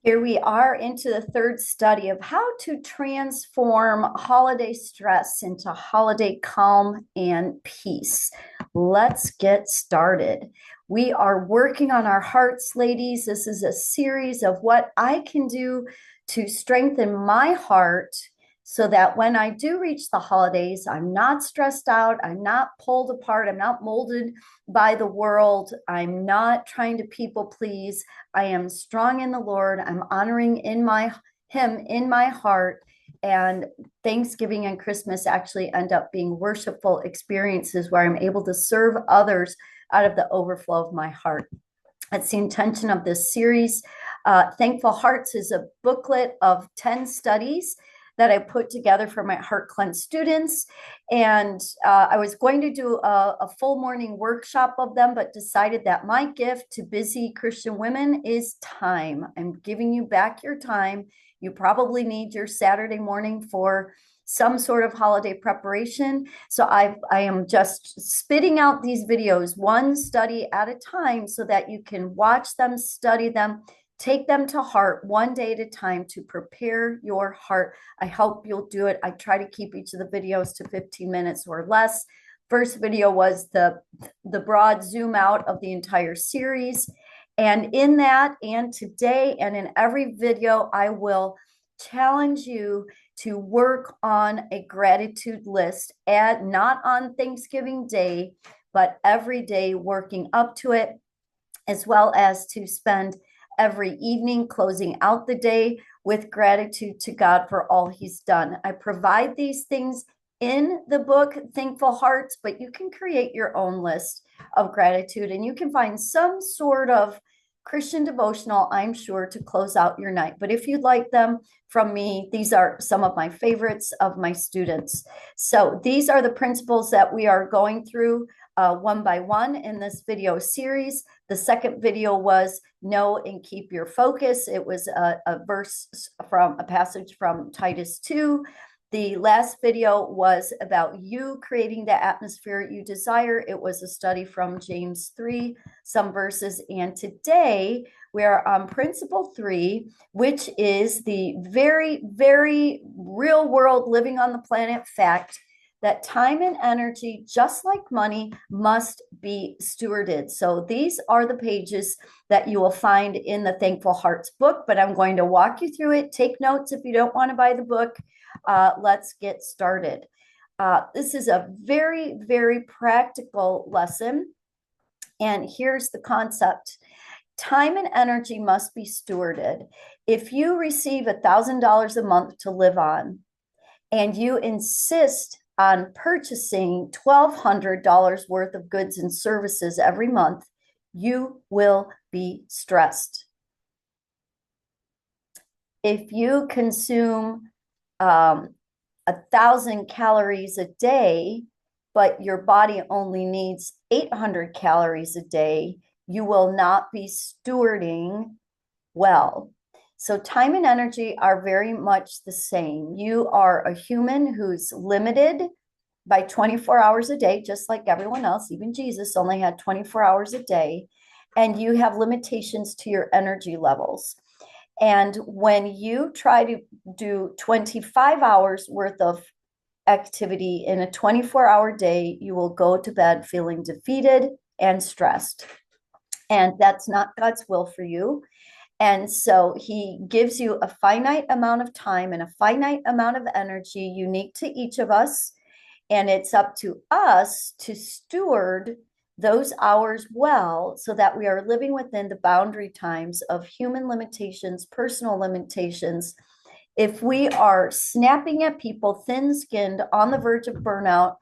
Here we are into the third study of how to transform holiday stress into holiday calm and peace. Let's get started. We are working on our hearts, ladies. This is a series of what I can do to strengthen my heart so that when I do reach the holidays, I'm not stressed out, I'm not pulled apart, I'm not molded by the world, I'm not trying to people please. I am strong in the Lord. I'm honoring him in my heart. And Thanksgiving and Christmas actually end up being worshipful experiences where I'm able to serve others out of the overflow of my heart. That's the intention of this series. Thankful Hearts is a booklet of 10 studies that I put together for my HEARTCleanse students. And I was going to do a full morning workshop of them, but decided that my gift to busy Christian women is time. I'm giving you back your time. You probably need your Saturday morning for some sort of holiday preparation. So I am just spitting out these videos one study at a time so that you can watch them, study them, take them to heart one day at a time to prepare your heart. I hope you'll do it. I try to keep each of the videos to 15 minutes or less. First video was the broad zoom out of the entire series. And in that, and today, and in every video, I will challenge you to work on a gratitude list, not on Thanksgiving Day, but every day working up to it, as well as to spend every evening closing out the day with gratitude to God for all he's done. I provide these things in the book, Thankful Hearts, but you can create your own list of gratitude and you can find some sort of Christian devotional, I'm sure, to close out your night. But if you'd like them from me, these are some of my favorites of my students. So these are the principles that we are going through one by one in this video series. The second video was Know and Keep Your Focus. It was a passage from Titus 2. The last video was about you creating the atmosphere you desire. It was a study from James 3, some verses. And today we are on principle 3, which is the very, very real world living on the planet fact that time and energy, just like money, must be stewarded. So these are the pages that you will find in the Thankful Hearts book, but I'm going to walk you through it. Take notes if you don't want to buy the book. Let's get started. This is a very, very practical lesson. And here's the concept. Time and energy must be stewarded. If you receive $1,000 a month to live on, and you insist on purchasing $1,200 worth of goods and services every month, you will be stressed. If you consume 1,000 calories a day, but your body only needs 800 calories a day, you will not be stewarding well. So time and energy are very much the same. You are a human who's limited by 24 hours a day, just like everyone else. Even Jesus only had 24 hours a day, and you have limitations to your energy levels. And when you try to do 25 hours worth of activity in a 24-hour day, you will go to bed feeling defeated and stressed. And that's not God's will for you. And so he gives you a finite amount of time and a finite amount of energy unique to each of us. And it's up to us to steward those hours well so that we are living within the boundary times of human limitations, personal limitations. If we are snapping at people thin-skinned on the verge of burnout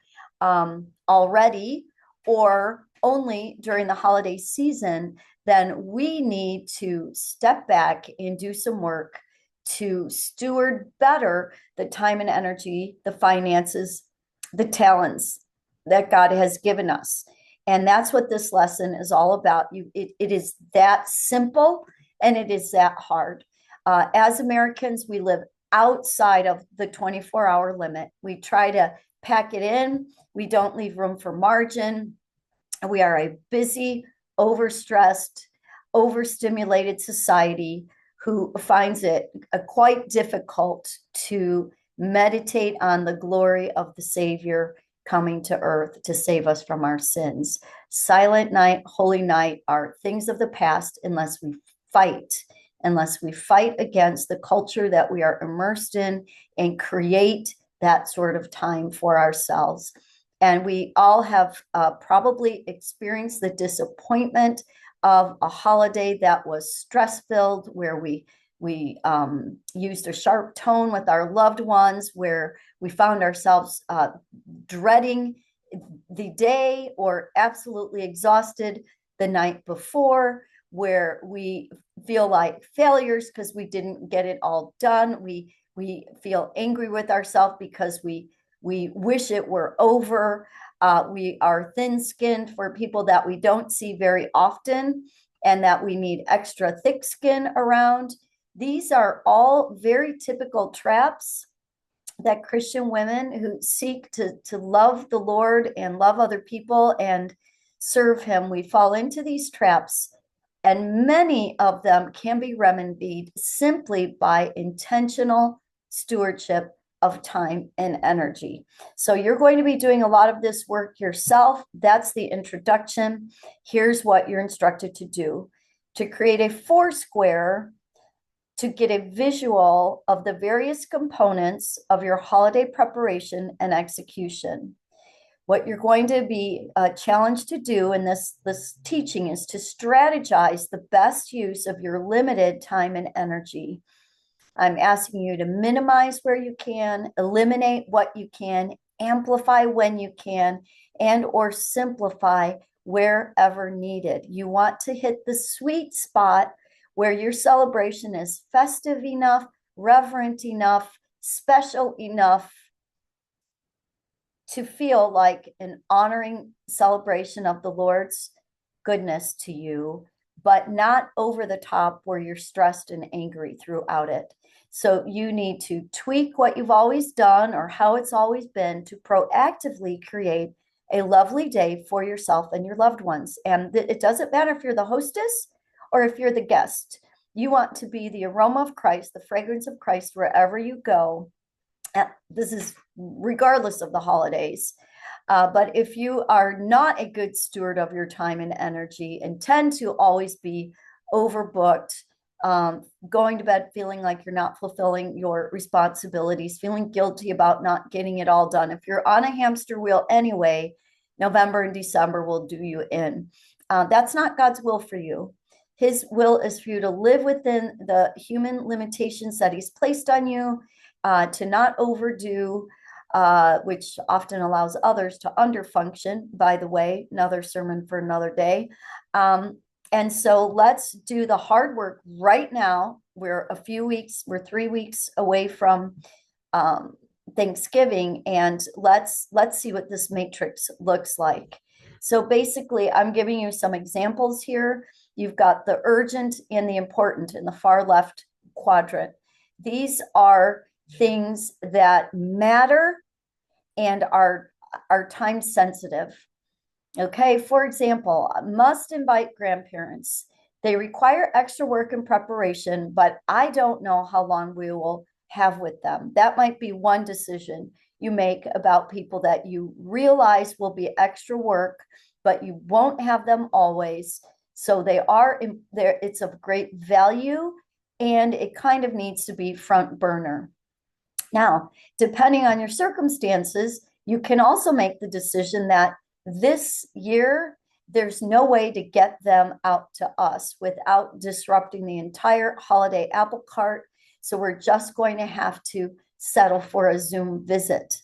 already, or only during the holiday season, then we need to step back and do some work to steward better the time and energy, the finances, the talents that God has given us. And that's what this lesson is all about. It is that simple and it is that hard. As Americans, we live outside of the 24-hour limit. We try to pack it in. We don't leave room for margin. We are a busy, overstressed, overstimulated society who finds it quite difficult to meditate on the glory of the Savior coming to earth to save us from our sins. Silent night, holy night are things of the past unless we fight against the culture that we are immersed in and create that sort of time for ourselves. And we all have probably experienced the disappointment of a holiday that was stress-filled, where we used a sharp tone with our loved ones, where we found ourselves dreading the day or absolutely exhausted the night before, where we feel like failures because we didn't get it all done. We feel angry with ourselves because we wish it were over. We are thin-skinned for people that we don't see very often and that we need extra thick skin around. These are all very typical traps that Christian women who seek to love the Lord and love other people and serve Him, we fall into these traps, and many of them can be remedied simply by intentional stewardship of time and energy. So you're going to be doing a lot of this work yourself. That's the introduction. Here's what you're instructed to do: to create a foursquare to get a visual of the various components of your holiday preparation and execution. What you're going to be challenged to do in this teaching is to strategize the best use of your limited time and energy. I'm asking you to minimize where you can, eliminate what you can, amplify when you can, and or simplify wherever needed. You want to hit the sweet spot where your celebration is festive enough, reverent enough, special enough to feel like an honoring celebration of the Lord's goodness to you, but not over the top where you're stressed and angry throughout it. So you need to tweak what you've always done or how it's always been to proactively create a lovely day for yourself and your loved ones. And it doesn't matter if you're the hostess or if you're the guest. You want to be the aroma of Christ, the fragrance of Christ wherever you go. This is regardless of the holidays. But if you are not a good steward of your time and energy and tend to always be overbooked, going to bed feeling like you're not fulfilling your responsibilities, feeling guilty about not getting it all done. If you're on a hamster wheel anyway, November and December will do you in. That's not God's will for you. His will is for you to live within the human limitations that He's placed on you, to not overdo, which often allows others to underfunction, by the way, another sermon for another day. And so let's do the hard work right now. We're 3 weeks away from Thanksgiving, and let's see what this matrix looks like. So basically, I'm giving you some examples here. You've got the urgent and the important in the far left quadrant. These are things that matter and are time sensitive. Okay, for example, must invite grandparents. They require extra work and preparation, but I don't know how long we will have with them. That might be one decision you make about people that you realize will be extra work, but you won't have them always. So they are in there. It's of great value, and it kind of needs to be front burner. Now, depending on your circumstances, you can also make the decision that this year, there's no way to get them out to us without disrupting the entire holiday apple cart. So we're just going to have to settle for a Zoom visit.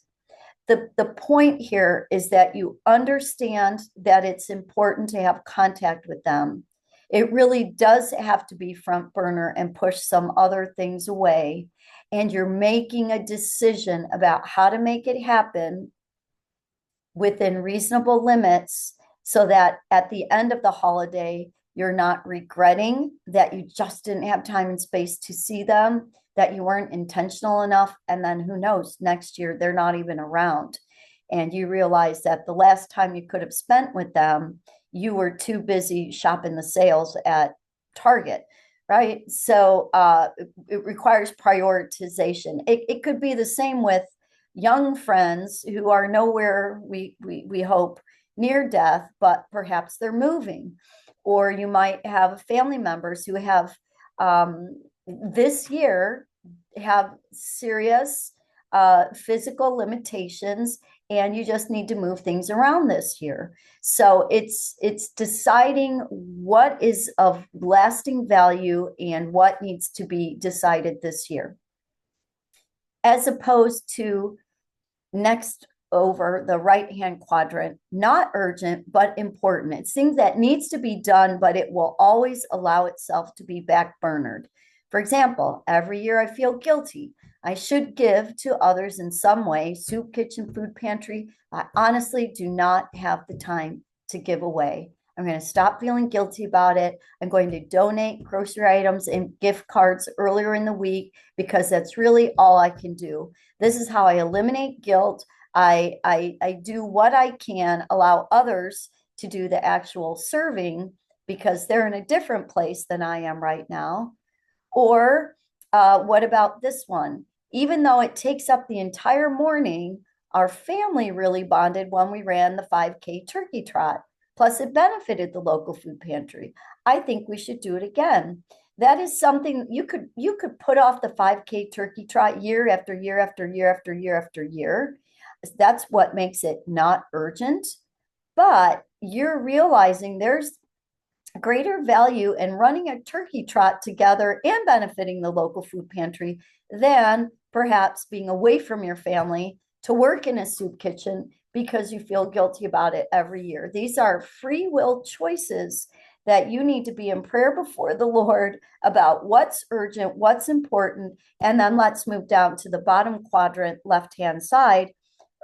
The point here is that you understand that it's important to have contact with them. It really does have to be front burner and push some other things away. And you're making a decision about how to make it happen within reasonable limits so that at the end of the holiday, you're not regretting that you just didn't have time and space to see them, that you weren't intentional enough. And then who knows, next year, they're not even around. And you realize that the last time you could have spent with them, you were too busy shopping the sales at Target. right? So it requires prioritization. It could be the same with young friends who are nowhere, we hope, near death, but perhaps they're moving. Or you might have family members who have this year have serious physical limitations, and you just need to move things around this year. So it's deciding what is of lasting value and what needs to be decided this year, as opposed to next over the right hand quadrant, not urgent but important. It's things that needs to be done, but it will always allow itself to be backburnered. For example, every year I feel guilty. I should give to others in some way. Soup kitchen, food pantry. I honestly do not have the time to give away. I'm going to stop feeling guilty about it. I'm going to donate grocery items and gift cards earlier in the week because that's really all I can do. This is how I eliminate guilt. I do what I can, allow others to do the actual serving because they're in a different place than I am right now. Or what about this one? Even though it takes up the entire morning, our family really bonded when we ran the 5K turkey trot. Plus, it benefited the local food pantry. I think we should do it again. That is something you could put off the 5K turkey trot year after year after year after year after year. That's what makes it not urgent. But you're realizing there's greater value in running a turkey trot together and benefiting the local food pantry than perhaps being away from your family to work in a soup kitchen because you feel guilty about it every year. These are free will choices that you need to be in prayer before the Lord about what's urgent, what's important, and then let's move down to the bottom quadrant, left-hand side,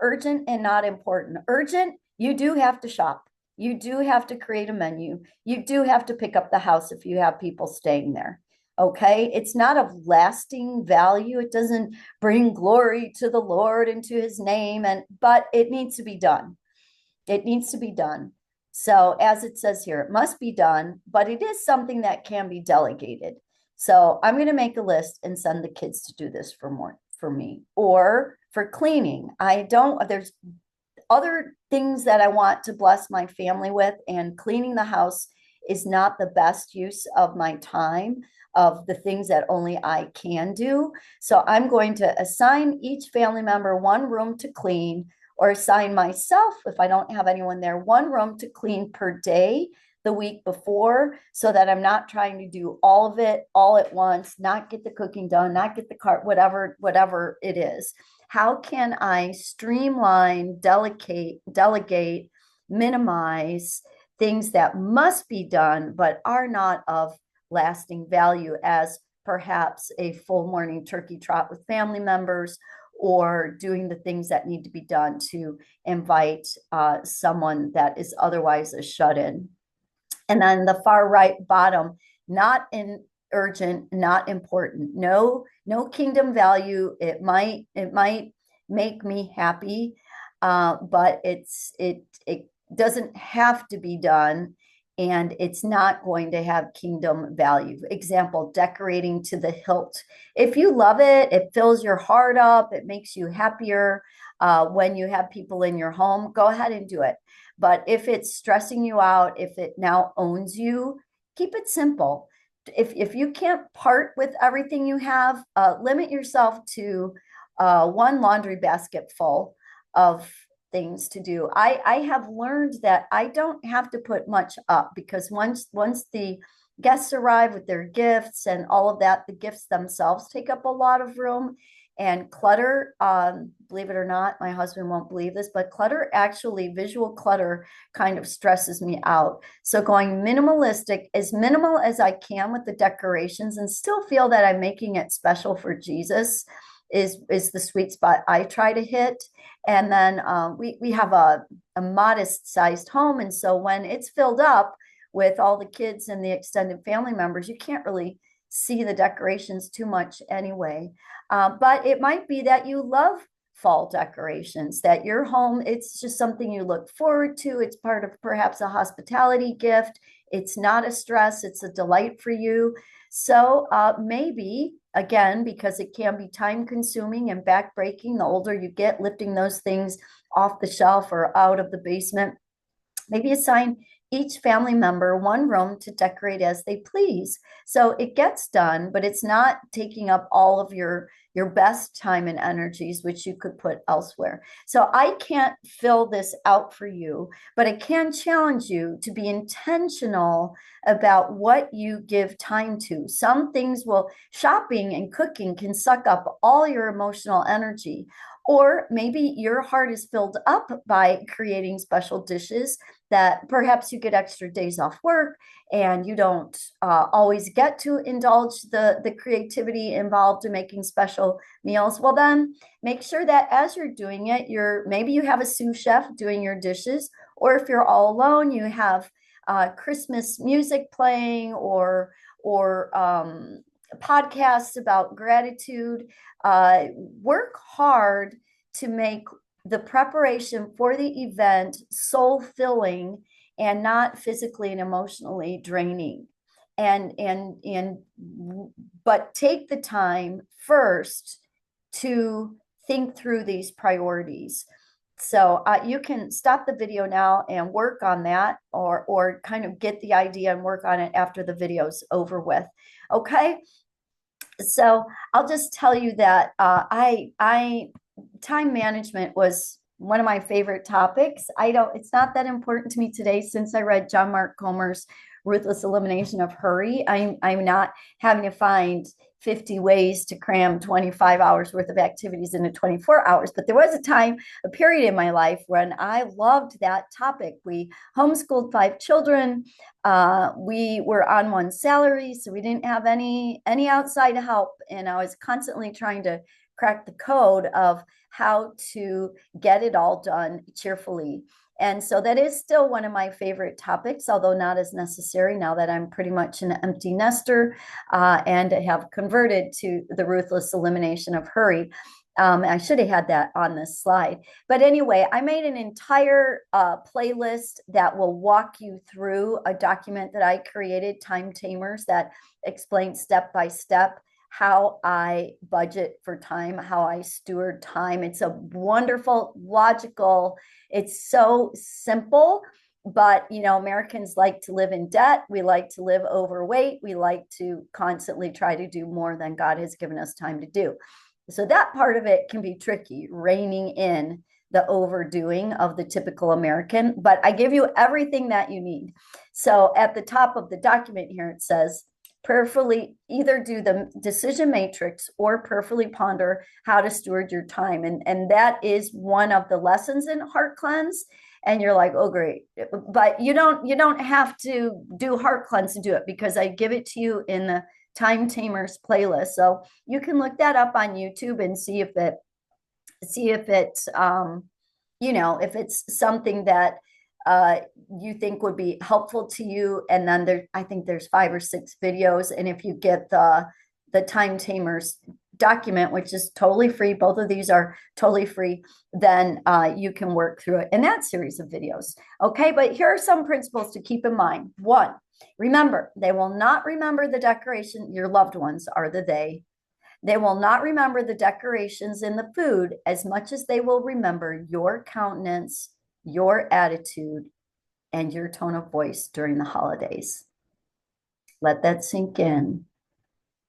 urgent and not important. Urgent, you do have to shop. You do have to create a menu. You do have to pick up the house if you have people staying there. Okay. It's not of lasting value. It doesn't bring glory to the Lord and to his name. But it needs to be done. It needs to be done. So as it says here, it must be done, but it is something that can be delegated. So I'm going to make a list and send the kids to do this for me. Or for cleaning. There's other things that I want to bless my family with, and cleaning the house is not the best use of my time, of the things that only I can do. So I'm going to assign each family member one room to clean, or assign myself, if I don't have anyone there, one room to clean per day the week before, so that I'm not trying to do all of it all at once, not get the cooking done, not get the cart, whatever it is. How can I streamline, delegate, minimize things that must be done but are not of lasting value, as perhaps a full morning turkey trot with family members, or doing the things that need to be done to invite someone that is otherwise a shut-in. And then the far right bottom, not in urgent, not important. No kingdom value. It might make me happy, but it doesn't have to be done, and it's not going to have kingdom value. Example, decorating to the hilt. If you love it, it fills your heart up, it makes you happier when you have people in your home, go ahead and do it. But if it's stressing you out, if it now owns you, keep it simple. If you can't part with everything you have, limit yourself to one laundry basket full of things to do. I have learned that I don't have to put much up, because once the guests arrive with their gifts and all of that, the gifts themselves take up a lot of room. And clutter, believe it or not, my husband won't believe this, but clutter, actually visual clutter, kind of stresses me out. So going minimalistic, as minimal as I can with the decorations, and still feel that I'm making it special for Jesus, is the sweet spot I try to hit. And then we have a modest sized home. And so when it's filled up with all the kids and the extended family members, you can't really see the decorations too much anyway. But it might be that you love fall decorations, that your home, it's just something you look forward to. It's part of perhaps a hospitality gift. It's not a stress, it's a delight for you. So maybe, again, because it can be time consuming and backbreaking, the older you get, lifting those things off the shelf or out of the basement, maybe assign each family member one room to decorate as they please. So it gets done, but it's not taking up all of your best time and energies, which you could put elsewhere. So I can't fill this out for you, but I can challenge you to be intentional about what you give time to. Some things will, shopping and cooking can suck up all your emotional energy. Or maybe your heart is filled up by creating special dishes that perhaps you get extra days off work and you don't always get to indulge the creativity involved in making special meals. Well, then make sure that as you're doing it, maybe you have a sous chef doing your dishes, or if you're all alone, you have Christmas music playing or podcasts about gratitude. Work hard to make the preparation for the event soul filling and not physically and emotionally draining. But take the time first to think through these priorities. So you can stop the video now and work on that, or kind of get the idea and work on it after the video's over with. Okay. So I'll just tell you that I time management was one of my favorite topics. It's not that important to me today since I read John Mark Comer's Ruthless Elimination of Hurry. I'm not having to find 50 ways to cram 25 hours worth of activities into 24 hours. But there was a period in my life when I loved that topic. We homeschooled 5 children. We were on one salary, so we didn't have any outside help. And I was constantly trying to crack the code of how to get it all done cheerfully. And so that is still one of my favorite topics, although not as necessary now that I'm pretty much an empty nester and have converted to the ruthless elimination of hurry. I should have had that on this slide. But anyway, I made an entire playlist that will walk you through a document that I created, Time Tamers, that explains step by step how I budget for time, how I steward time. It's a wonderful, logical, it's so simple, but Americans like to live in debt. We like to live overweight. We like to constantly try to do more than God has given us time to do. So that part of it can be tricky, reining in the overdoing of the typical American, but I give you everything that you need. So at the top of the document here, it says, prayerfully either do the decision matrix or prayerfully ponder how to steward your time. And that is one of the lessons in HEARTCleanse. And you're like, oh, great. But you don't have to do HEARTCleanse to do it, because I give it to you in the Time Tamers playlist. So you can look that up on YouTube and see if it's if it's something that you think would be helpful to you. And then I think there's 5 or 6 videos. And if you get the Time Tamers document, which is totally free, both of these are totally free, then you can work through it in that series of videos. Okay, but here are some principles to keep in mind. 1, remember, they will not remember the decoration. Your loved ones are the they. They will not remember the decorations in the food as much as they will remember your countenance, your attitude, and your tone of voice during the holidays. Let that sink in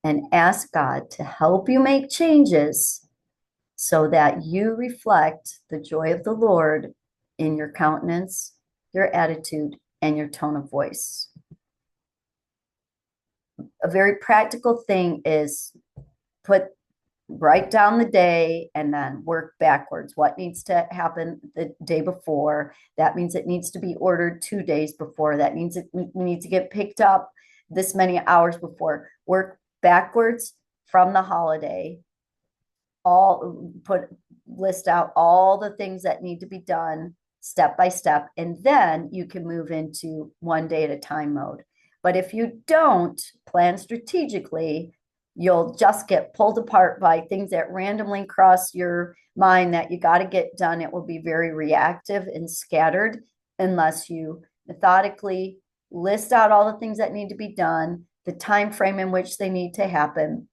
and ask God to help you make changes so that you reflect the joy of the Lord in your countenance, your attitude, and your tone of voice. A very practical thing is write down the day and then work backwards. What needs to happen the day before? That means it needs to be ordered 2 days before. That means it needs to get picked up this many hours before. Work backwards from the holiday. List out all the things that need to be done step by step, and then you can move into 1 day at a time mode. But if you don't plan strategically, you'll just get pulled apart by things that randomly cross your mind that you got to get done. It will be very reactive and scattered unless you methodically list out all the things that need to be done, the time frame in which they need to happen.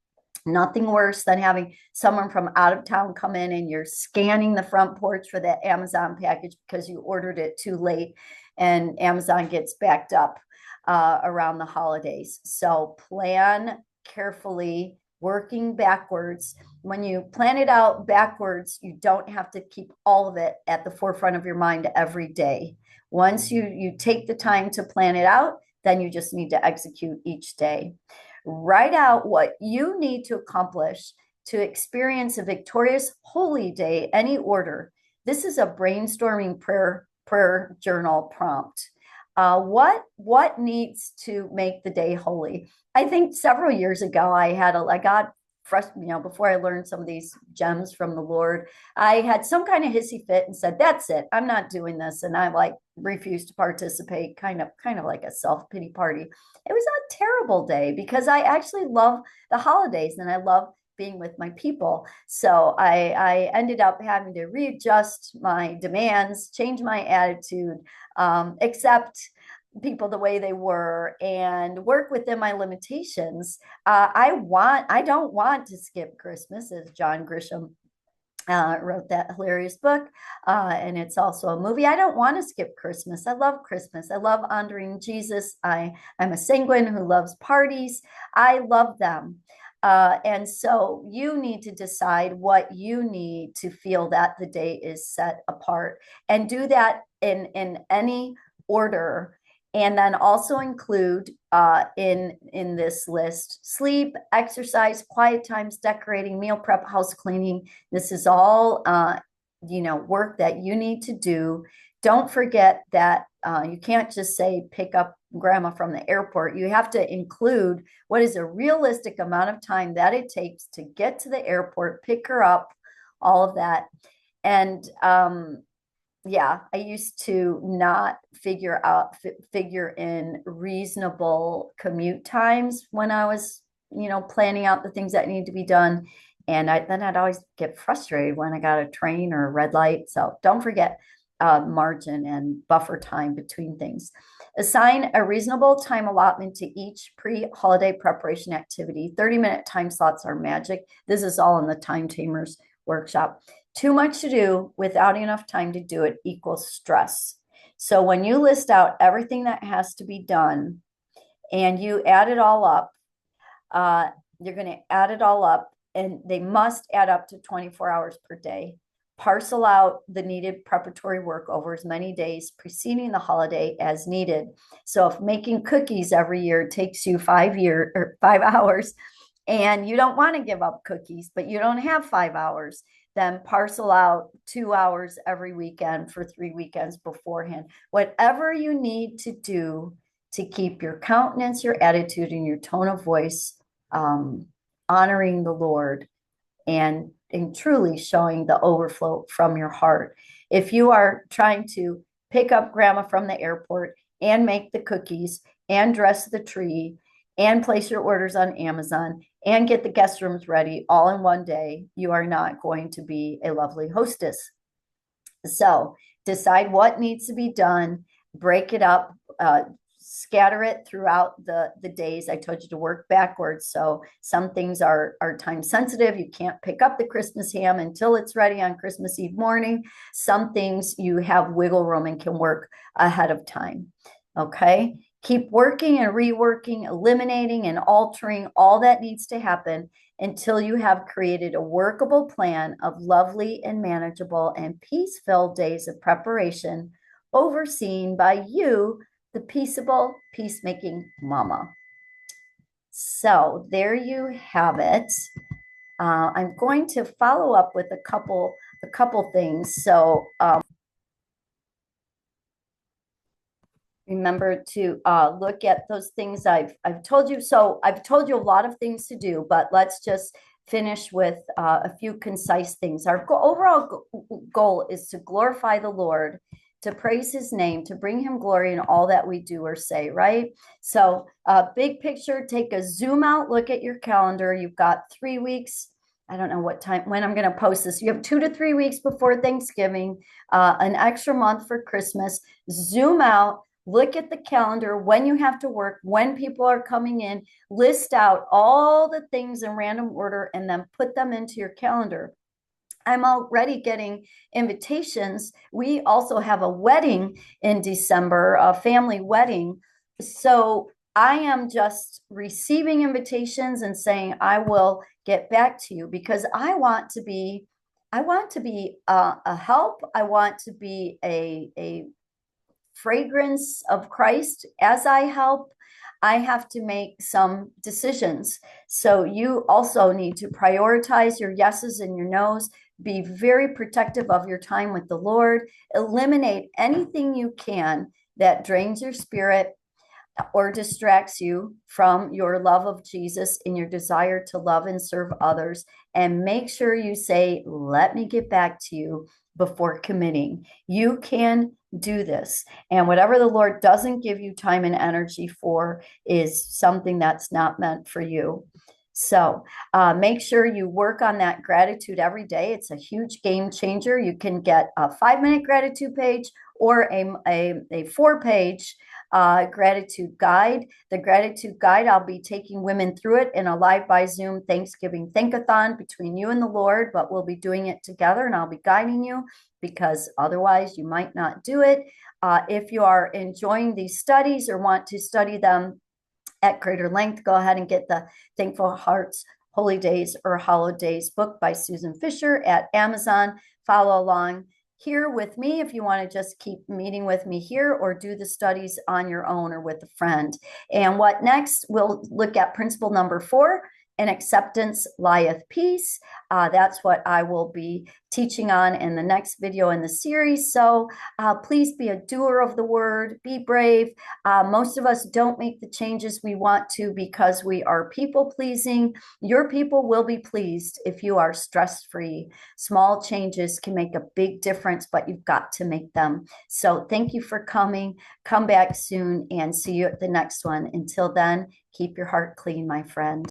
Nothing worse than having someone from out of town come in and you're scanning the front porch for that Amazon package because you ordered it too late and Amazon gets backed up around the holidays. So plan carefully, working backwards. When you plan it out backwards, you don't have to keep all of it at the forefront of your mind every day. Once you take the time to plan it out, then you just need to execute each day. Write out what you need to accomplish to experience a victorious holy day, any order. This is a brainstorming prayer journal prompt. What needs to make the day holy? I think several years ago I got frustrated, before I learned some of these gems from the Lord, I had some kind of hissy fit and said, "That's it, I'm not doing this," and I refused to participate, kind of like a self-pity party. It was a terrible day because I actually love the holidays and I love being with my people. So I ended up having to readjust my demands, change my attitude, accept people the way they were, and work within my limitations. I don't want to skip Christmas, as John Grisham wrote that hilarious book, and it's also a movie. I don't want to skip Christmas. I love Christmas. I love honoring Jesus. I'm a sanguine who loves parties. I love them. And so you need to decide what you need to feel that the day is set apart, and do that in any order. And then also include in this list sleep, exercise, quiet times, decorating, meal prep, house cleaning. This is all work that you need to do. Don't forget that you can't just say pick up grandma from the airport. You have to include what is a realistic amount of time that it takes to get to the airport, pick her up, all of that. And yeah, I used to not figure in reasonable commute times when I was, planning out the things that need to be done. And then I'd always get frustrated when I got a train or a red light. So don't forget margin and buffer time between things. Assign a reasonable time allotment to each pre-holiday preparation activity. 30-minute time slots are magic. This is all in the Time Tamers workshop. Too much to do without enough time to do it equals stress. So when you list out everything that has to be done and you add it all up, you're going to add it all up, and they must add up to 24 hours per day. Parcel out the needed preparatory work over as many days preceding the holiday as needed. So if making cookies every year takes you 5 hours, and you don't want to give up cookies, but you don't have 5 hours, then parcel out 2 hours every weekend for 3 weekends beforehand. Whatever you need to do to keep your countenance, your attitude, and your tone of voice honoring the Lord and truly showing the overflow from your heart. If you are trying to pick up grandma from the airport and make the cookies and dress the tree and place your orders on Amazon and get the guest rooms ready all in one day, you are not going to be a lovely hostess. So decide what needs to be done, break it up, scatter it throughout the days. I told you to work backwards. So some things are time sensitive. You can't pick up the Christmas ham until it's ready on Christmas Eve morning. Some things you have wiggle room and can work ahead of time. Okay. Keep working and reworking, eliminating and altering all that needs to happen until you have created a workable plan of lovely and manageable and peace-filled days of preparation, overseen by you, the peaceable, peacemaking mama. So there you have it. I'm going to follow up with a couple things. So remember to look at those things I've told you. So I've told you a lot of things to do, but let's just finish with a few concise things. Our overall goal is to glorify the Lord, to praise his name, to bring him glory in all that we do or say, right? So big picture, take a zoom out, look at your calendar. You've got 3 weeks. I don't know when I'm going to post this. You have 2 to 3 weeks before Thanksgiving, an extra month for Christmas. Zoom out. look at the calendar when you have to work, when people are coming in, list out all the things in random order, and then put them into your calendar. I'm already getting invitations. We also have a wedding in December, a family wedding. So I am just receiving invitations and saying, I will get back to you because I want to be a help. I want to be a fragrance of Christ as I help. I have to make some decisions. So you also need to prioritize your yeses and your nos. Be very protective of your time with the Lord. Eliminate anything you can that drains your spirit or distracts you from your love of Jesus and your desire to love and serve others. And make sure you say, let me get back to you before committing. You can do this. And whatever the Lord doesn't give you time and energy for is something that's not meant for you. So make sure you work on that gratitude every day. It's a huge game changer. You can get a 5-minute gratitude page or a 4-page gratitude guide. The gratitude guide, I'll be taking women through it in a live by Zoom Thanksgiving Thankathon between you and the Lord, but we'll be doing it together and I'll be guiding you because otherwise you might not do it. If you are enjoying these studies or want to study them at greater length, go ahead and get the Thankful Hearts Holy Days or Holidays book by Susan Fisher at Amazon. Follow along here with me if you want to just keep meeting with me here or do the studies on your own or with a friend. And what next? We'll look at principle number 4. In acceptance lieth peace. That's what I will be teaching on in the next video in the series. So please be a doer of the word, be brave. Most of us don't make the changes we want to because we are people pleasing. Your people will be pleased if you are stress-free. Small changes can make a big difference, but you've got to make them. So thank you for coming. Come back soon and see you at the next one. Until then, keep your heart clean, my friend.